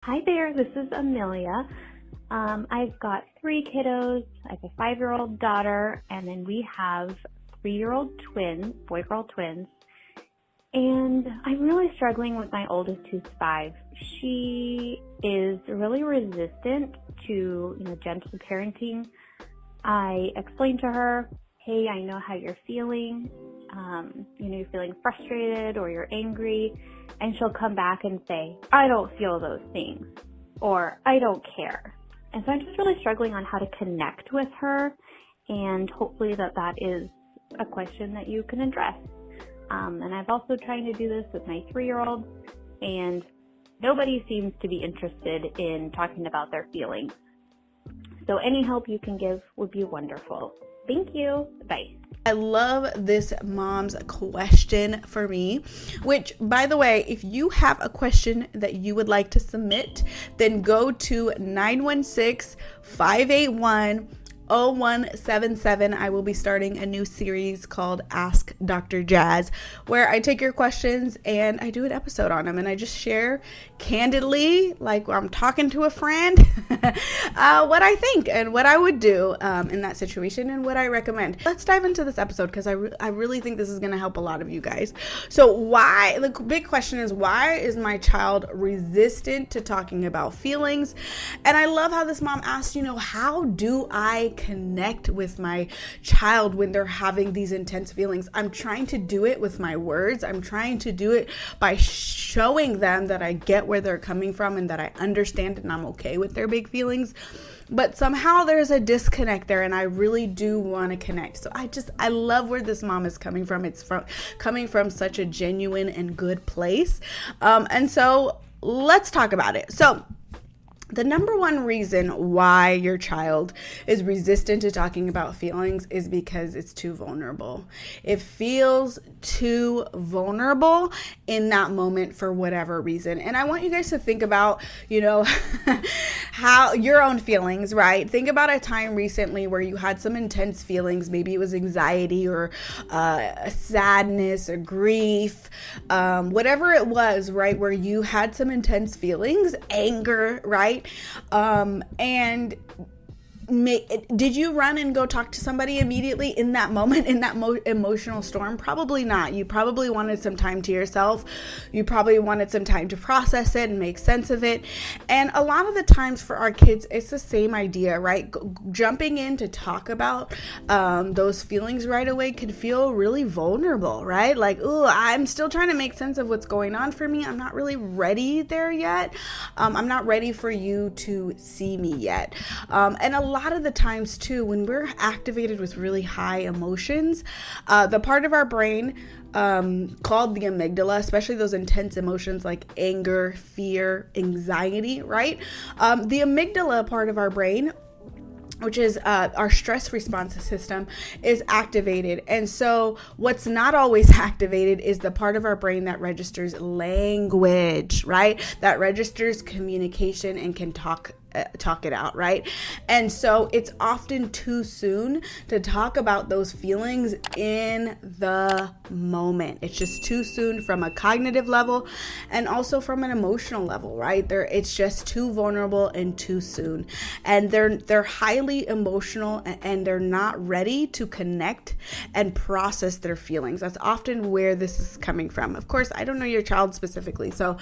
Hi there, this is Amelia. I've got 3 kiddos. I have a 5-year-old daughter, and then we have 3-year-old twins, boy-girl twins. And I'm really struggling with my oldest, who's 5. She is really resistant to, gentle parenting. I explained to her, hey, I know how you're feeling. You're feeling frustrated or you're angry. And she'll come back and say, I don't feel those things, or I don't care. And so I'm just really struggling on how to connect with her, and hopefully that is a question that you can address. And I've also trying to do this with my 3-year-old, and nobody seems to be interested in talking about their feelings. So any help you can give would be wonderful. Thank you. Bye. I love this mom's question for me, which, by the way, if you have a question that you would like to submit, then go to 916-581-0177. I will be starting a new series called Ask Dr. Jazz, where I take your questions and I do an episode on them, and I just share candidly, like I'm talking to a friend, what I think and what I would do in that situation and what I recommend. Let's dive into this episode because I really think this is going to help a lot of you guys. So the big question is, why is my child resistant to talking about feelings? And I love how this mom asked, how do I connect with my child when they're having these intense feelings? I'm trying to do it with my words. I'm trying to do it by showing them that I get where they're coming from and that I understand and I'm okay with their big feelings. But somehow there's a disconnect there, and I really do want to connect. So I love where this mom is coming from. It's coming from such a genuine and good place. And so let's talk about it. So the number one reason why your child is resistant to talking about feelings is because it's too vulnerable. It feels too vulnerable in that moment for whatever reason. And I want you guys to think about, how your own feelings, right? Think about a time recently where you had some intense feelings. Maybe it was anxiety or sadness or grief, whatever it was, right? Where you had some intense feelings, anger, right? And did you run and go talk to somebody immediately in that moment, in that emotional storm? Probably not. You probably wanted some time to yourself. You probably wanted some time to process it and make sense of it. And a lot of the times for our kids, it's the same idea, right? Jumping in to talk about those feelings right away can feel really vulnerable, right? Like, ooh, I'm still trying to make sense of what's going on for me. I'm not really ready there yet. I'm not ready for you to see me yet. And a lot of the times too, when we're activated with really high emotions, the part of our brain called the amygdala, especially those intense emotions like anger, fear, anxiety, right? The amygdala part of our brain, which is our stress response system, is activated. And so what's not always activated is the part of our brain that registers language, right? That registers communication and can talk it out, right? And so it's often too soon to talk about those feelings in the moment. It's just too soon from a cognitive level and also from an emotional level, right? It's just too vulnerable and too soon. And they're highly emotional and they're not ready to connect and process their feelings. That's often where this is coming from. Of course, I don't know your child specifically, so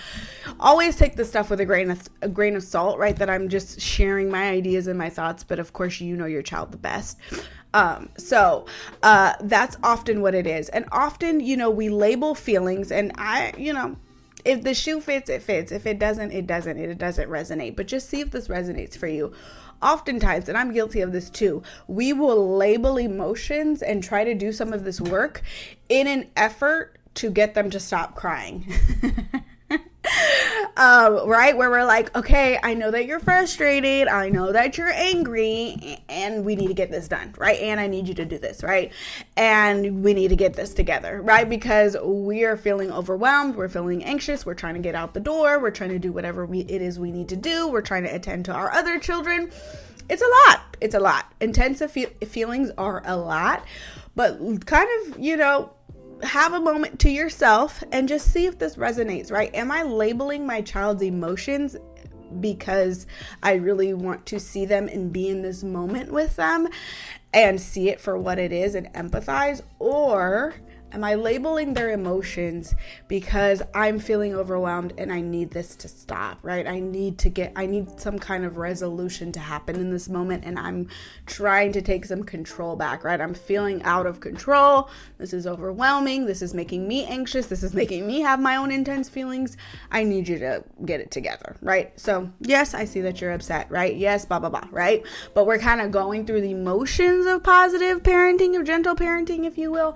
always take this stuff with a grain of salt, right? That I'm just sharing my ideas and my thoughts, but of course you know your child the best. So that's often what it is. And often, we label feelings, and if the shoe fits, it fits. If it doesn't, it doesn't. It doesn't resonate. But just see if this resonates for you. Oftentimes, and I'm guilty of this too, we will label emotions and try to do some of this work in an effort to get them to stop crying. Right? Where we're like, okay, I know that you're frustrated. I know that you're angry, and we need to get this done, right? And I need you to do this, right? And we need to get this together, right? Because we are feeling overwhelmed. We're feeling anxious. We're trying to get out the door. We're trying to do whatever it is we need to do. We're trying to attend to our other children. It's a lot. It's a lot. Intensive feelings are a lot, but kind of, have a moment to yourself and just see if this resonates, right? Am I labeling my child's emotions because I really want to see them and be in this moment with them and see it for what it is and empathize? Or am I labeling their emotions because I'm feeling overwhelmed and I need this to stop, right? I need some kind of resolution to happen in this moment, and I'm trying to take some control back, right? I'm feeling out of control. This is overwhelming. This is making me anxious. This is making me have my own intense feelings. I need you to get it together, right? So yes, I see that you're upset, right? Yes, blah, blah, blah, right? But we're kind of going through the motions of positive parenting, of gentle parenting, if you will,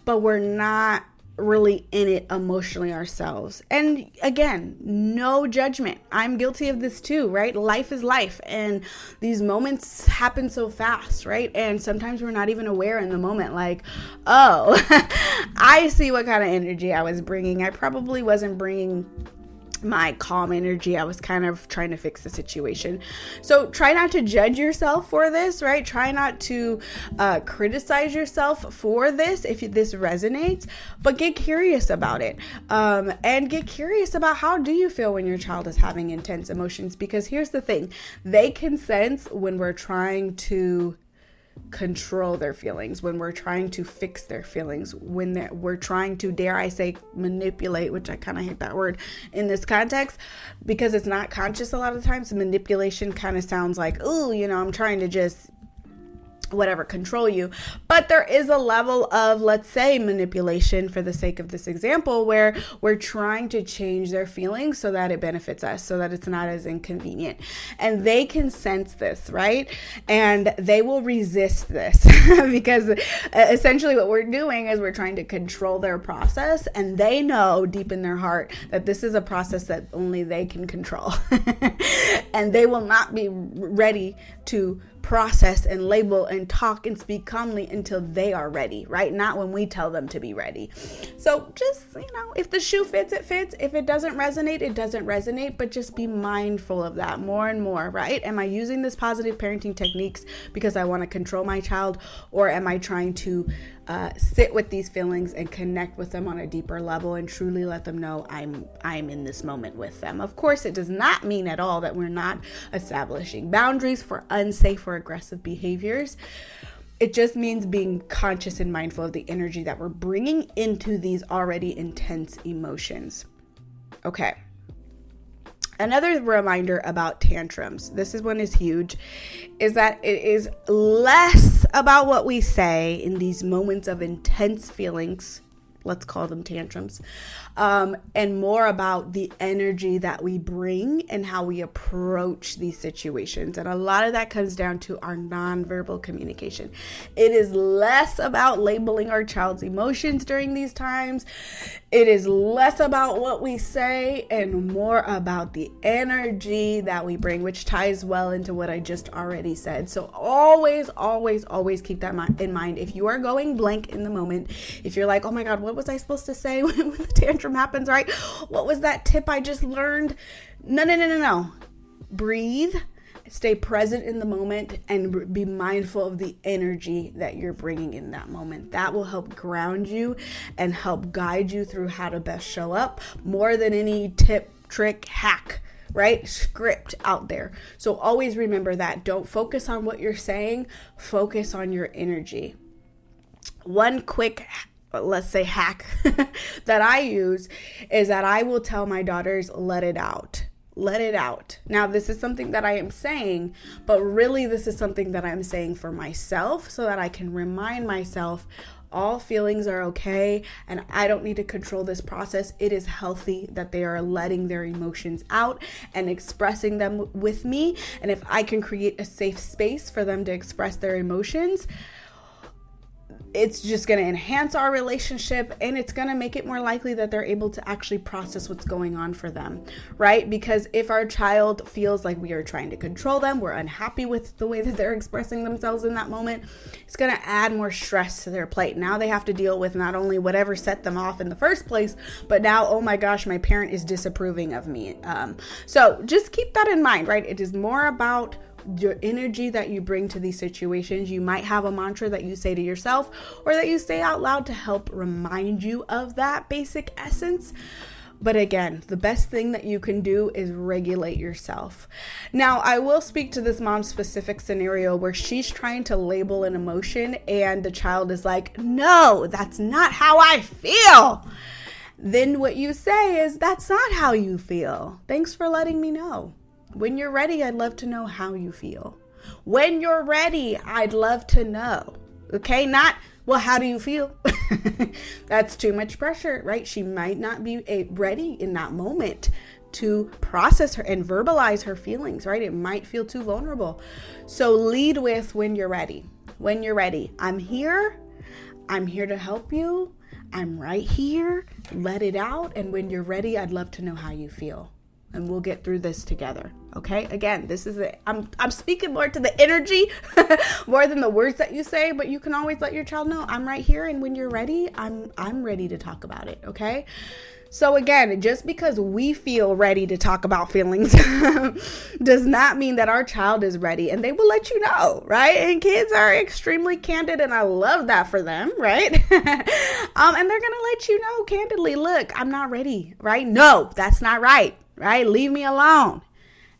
but we're not really in it emotionally ourselves. And again, no judgment. I'm guilty of this too, right? Life is life, and these moments happen so fast, right? And sometimes we're not even aware in the moment, like, oh, I see what kind of energy I was bringing. I probably wasn't bringing my calm energy. I was kind of trying to fix the situation. So try not to judge yourself for this, right? Try not to criticize yourself for this if this resonates, but get curious about it. And get curious about, how do you feel when your child is having intense emotions? Because here's the thing, they can sense when we're trying to control their feelings, when we're trying to fix their feelings, when we're trying to, dare I say, manipulate, which I kind of hate that word in this context because it's not conscious a lot of times. Manipulation kind of sounds like, ooh, I'm trying to just whatever, control you. But there is a level of, let's say, manipulation for the sake of this example, where we're trying to change their feelings so that it benefits us, so that it's not as inconvenient. And they can sense this, right? And they will resist this because essentially what we're doing is we're trying to control their process, and they know deep in their heart that this is a process that only they can control. And they will not be ready to process and label and talk and speak calmly until they are ready, right? Not when we tell them to be ready. So just, if the shoe fits, it fits. If it doesn't resonate, it doesn't resonate, but just be mindful of that more and more, right? Am I using this positive parenting techniques because I want to control my child, or am I trying to sit with these feelings and connect with them on a deeper level and truly let them know I'm in this moment with them? Of course, it does not mean at all that we're not establishing boundaries for unsafe or aggressive behaviors. It just means being conscious and mindful of the energy that we're bringing into these already intense emotions. Okay. Another reminder about tantrums, this one is huge, is that it is less about what we say in these moments of intense feelings, let's call them tantrums, and more about the energy that we bring and how we approach these situations. And a lot of that comes down to our nonverbal communication. It is less about labeling our child's emotions during these times. It is less about what we say and more about the energy that we bring, which ties well into what I just already said. So always, always, always keep that in mind. If you are going blank in the moment, if you're like, oh my God, what was I supposed to say when the tantrum happens, right? What was that tip I just learned? No. Breathe. Stay present in the moment and be mindful of the energy that you're bringing in that moment. That will help ground you and help guide you through how to best show up, more than any tip, trick, hack, right? Script out there. So always remember that. Don't focus on what you're saying. Focus on your energy. One quick, let's say, hack that I use is that I will tell my daughters, let it out. Let it out. Now, this is something that I am saying, but really this is something that I'm saying for myself so that I can remind myself all feelings are okay and I don't need to control this process. It is healthy that they are letting their emotions out and expressing them with me. And if I can create a safe space for them to express their emotions, it's just going to enhance our relationship, and it's going to make it more likely that they're able to actually process what's going on for them, right? Because if our child feels like we are trying to control them, we're unhappy with the way that they're expressing themselves in that moment, it's going to add more stress to their plate. Now they have to deal with not only whatever set them off in the first place, but now, oh my gosh, my parent is disapproving of me. So just keep that in mind, right? It is more about your energy that you bring to these situations. You might have a mantra that you say to yourself or that you say out loud to help remind you of that basic essence. But again, the best thing that you can do is regulate yourself. Now, I will speak to this mom's specific scenario where she's trying to label an emotion and the child is like, no, that's not how I feel. Then what you say is, that's not how you feel. Thanks for letting me know. When you're ready, I'd love to know how you feel. When you're ready, I'd love to know. Okay, not, well, how do you feel? That's too much pressure, right? She might not be ready in that moment to process her and verbalize her feelings, right? It might feel too vulnerable. So lead with when you're ready. When you're ready, I'm here to help you. I'm right here. Let it out. And when you're ready, I'd love to know how you feel. And we'll get through this together. Okay. Again, this is I'm speaking more to the energy more than the words that you say, but you can always let your child know I'm right here. And when you're ready, I'm ready to talk about it. Okay. So again, just because we feel ready to talk about feelings does not mean that our child is ready, and they will let you know, right? And kids are extremely candid, and I love that for them, right? And they're going to let you know candidly, look, I'm not ready, right? No, that's not right, right? Leave me alone.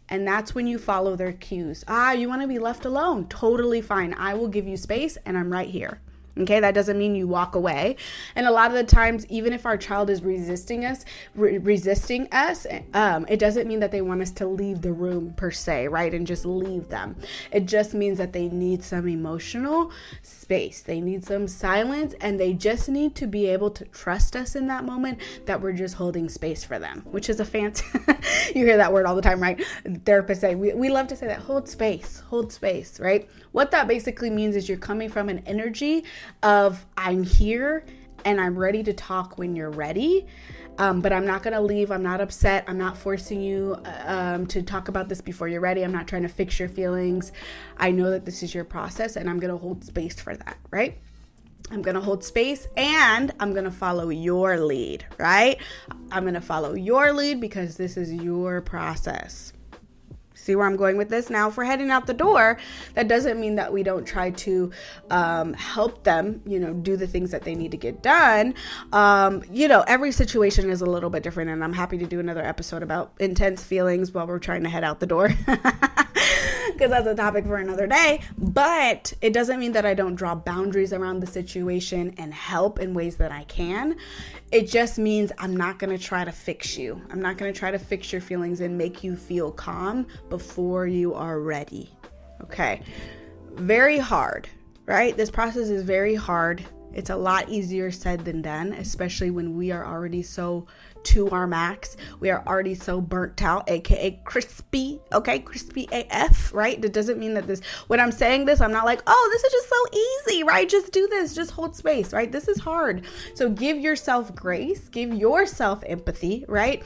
And that's when you follow their cues. You want to be left alone? Totally fine. I will give you space, and I'm right here. Okay, that doesn't mean you walk away. And a lot of the times, even if our child is resisting us, it doesn't mean that they want us to leave the room per se, right? And just leave them. It just means that they need some emotional space. They need some silence, and they just need to be able to trust us in that moment that we're just holding space for them, which is a fancy, you hear that word all the time, right? Therapists say, we love to say that, hold space, right? What that basically means is you're coming from an energy of I'm here and I'm ready to talk when you're ready. But I'm not going to leave. I'm not upset. I'm not forcing you to talk about this before you're ready. I'm not trying to fix your feelings. I know that this is your process, and I'm going to hold space for that, right? I'm going to hold space, and I'm going to follow your lead, right? I'm going to follow your lead because this is your process. See where I'm going with this? Now, if we're heading out the door, that doesn't mean that we don't try to help them, do the things that they need to get done. Every situation is a little bit different, and I'm happy to do another episode about intense feelings while we're trying to head out the door. Because that's a topic for another day. But it doesn't mean that I don't draw boundaries around the situation and help in ways that I can. It just means I'm not going to try to fix you. I'm not going to try to fix your feelings and make you feel calm before you are ready. Okay. Very hard, right? This process is very hard. It's a lot easier said than done, especially when we are already so to our max. We are already so burnt out, aka crispy, crispy AF, right? That doesn't mean that when I'm saying this, I'm not like, oh, this is just so easy, right? Just do this, just hold space, right? This is hard. So give yourself grace, give yourself empathy, right?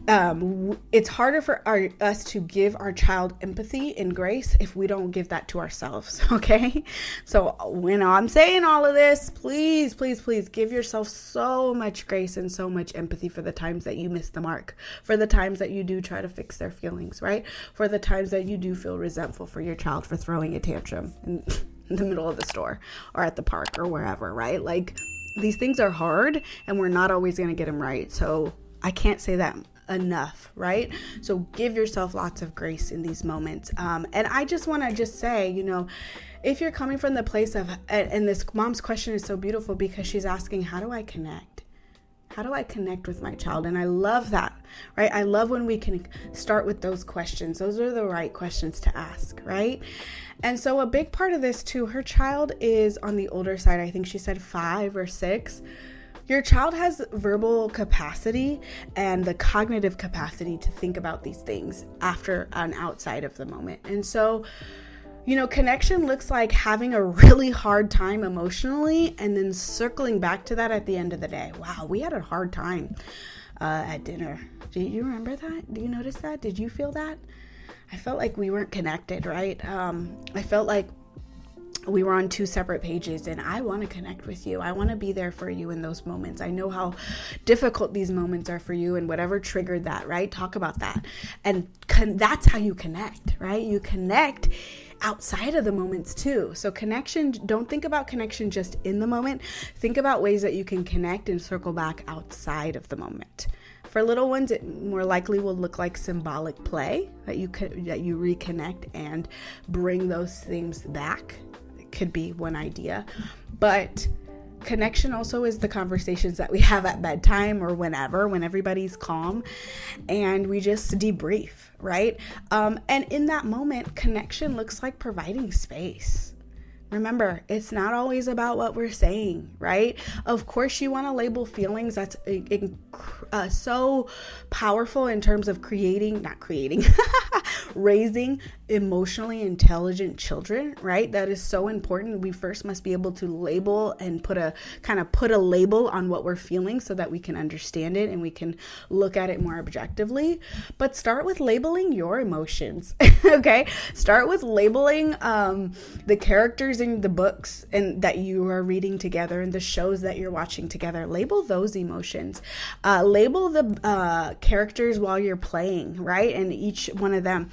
It's harder for us to give our child empathy and grace if we don't give that to ourselves. Okay. So when I'm saying all of this, please, please, please give yourself so much grace and so much empathy for the times that you miss the mark, for the times that you do try to fix their feelings, right? For the times that you do feel resentful for your child for throwing a tantrum in the middle of the store or at the park or wherever, right? Like, these things are hard and we're not always going to get them right. So I can't say that enough, right? So give yourself lots of grace in these moments. And I just want to say, if you're coming from the place of, and this mom's question is so beautiful because she's asking, how do I connect? How do I connect with my child? And I love that, right? I love when we can start with those questions. Those are the right questions to ask, right? And so a big part of this too, her child is on the older side. I think she said 5 or 6. Your child has verbal capacity and the cognitive capacity to think about these things after and outside of the moment. And so, connection looks like having a really hard time emotionally and then circling back to that at the end of the day. Wow, we had a hard time at dinner. Do you remember that? Do you notice that? Did you feel that? I felt like we weren't connected, right? I felt like we were on 2 separate pages, and I want to connect with you. I want to be there for you in those moments. I know how difficult these moments are for you, and whatever triggered that, right? Talk about that. And that's how you connect, right? You connect outside of the moments too. So connection, don't think about connection just in the moment. Think about ways that you can connect and circle back outside of the moment. For little ones, it more likely will look like symbolic play, that you reconnect and bring those things back. It could be one idea. But connection also is the conversations that we have at bedtime or when everybody's calm and we just debrief, right? And in that moment, connection looks like providing space. Remember, it's not always about what we're saying, right? Of course, you want to label feelings. That's so powerful in terms of raising emotionally intelligent children, right? That is so important. We first must be able to label and put a label on what we're feeling so that we can understand it and we can look at it more objectively. But start with labeling your emotions, okay? Start with labeling the characters in the books and that you are reading together and the shows that you're watching together. Label those emotions. Label the characters while you're playing, right? And each one of them.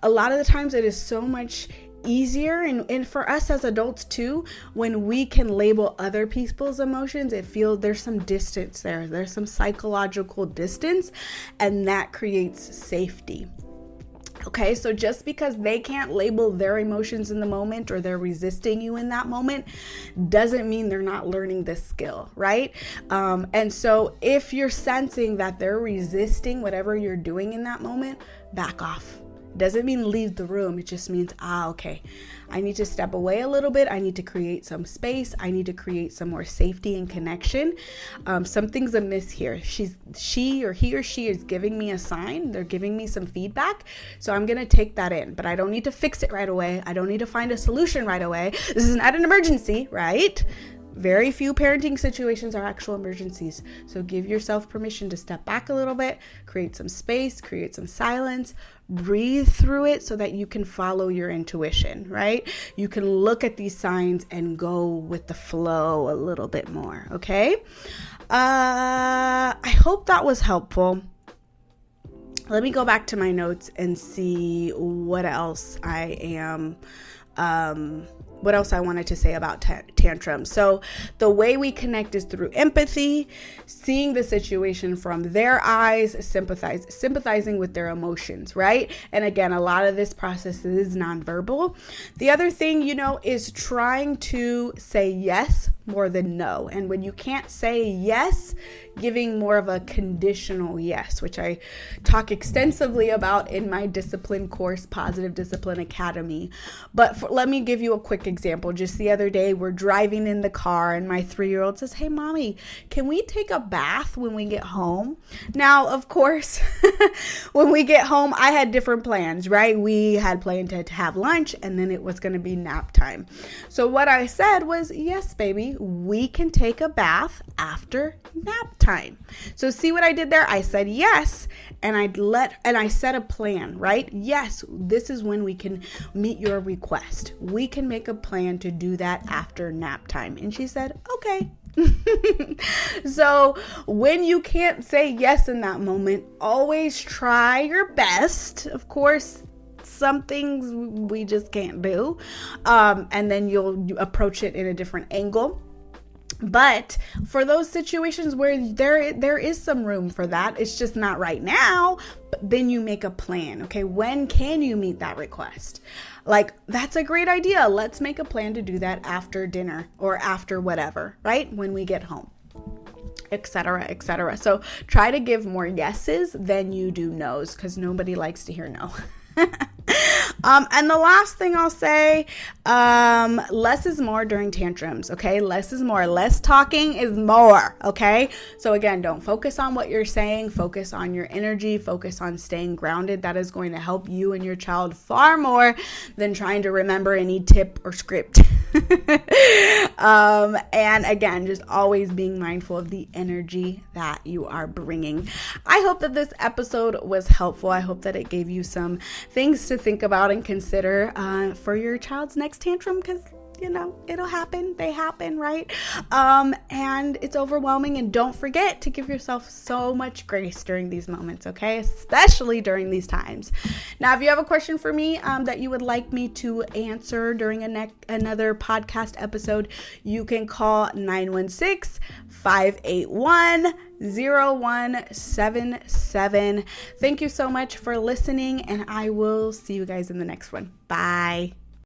A lot of the times it is so much easier and for us as adults too, when we can label other people's emotions, there's some distance there's some psychological distance, and that creates safety. Okay, so just because they can't label their emotions in the moment or they're resisting you in that moment doesn't mean they're not learning this skill, right? And so if you're sensing that they're resisting whatever you're doing in that moment, back off. Doesn't mean leave the room. It just means, okay, I need to step away a little bit. I need to create some space. I need to create some more safety and connection. Something's amiss here. He or she is giving me a sign. They're giving me some feedback. So I'm going to take that in, but I don't need to fix it right away. I don't need to find a solution right away. This is not an emergency, right? Very few parenting situations are actual emergencies. So give yourself permission to step back a little bit, create some space, create some silence, breathe through it so that you can follow your intuition, right? You can look at these signs and go with the flow a little bit more, okay? I hope that was helpful. Let me go back to my notes and see what else I wanted to say about tantrums. So the way we connect is through empathy, seeing the situation from their eyes, sympathizing with their emotions, right? And again, a lot of this process is nonverbal. The other thing, is trying to say yes more than no. And when you can't say yes, giving more of a conditional yes, which I talk extensively about in my discipline course, Positive Discipline Academy. But let me give you a quick example. Just the other day, we're driving in the car and my 3-year-old says, "Hey, mommy, can we take a bath when we get home?" Now, of course, when we get home, I had different plans, right? We had planned to have lunch and then it was going to be nap time. So what I said was, "Yes, baby, we can take a bath after nap time." So see what I did there? I said yes, and I set a plan, right? Yes, this is when we can meet your request. We can make a plan to do that after nap time. And she said, "Okay." So when you can't say yes in that moment, always try your best. Of course, some things we just can't do. And then you'll approach it in a different angle. But for those situations where there is some room for that, it's just not right now, but then you make a plan. Okay, when can you meet that request? Like, that's a great idea. Let's make a plan to do that after dinner or after whatever, right? When we get home, etc., etc. So try to give more yeses than you do no's, because nobody likes to hear no. And the last thing I'll say, less is more during tantrums, okay? Less is more. Less talking is more, okay? So again, don't focus on what you're saying. Focus on your energy. Focus on staying grounded. That is going to help you and your child far more than trying to remember any tip or script. And again, just always being mindful of the energy that you are bringing. I hope that this episode was helpful. I hope that it gave you some things to think about and consider for your child's next tantrum, because it'll happen. They happen, right? And it's overwhelming, and don't forget to give yourself so much grace during these moments, okay? Especially during these times. Now, if you have a question for me that you would like me to answer during another podcast episode, you can call 916-581-0177. Thank you so much for listening, and I will see you guys in the next one. Bye.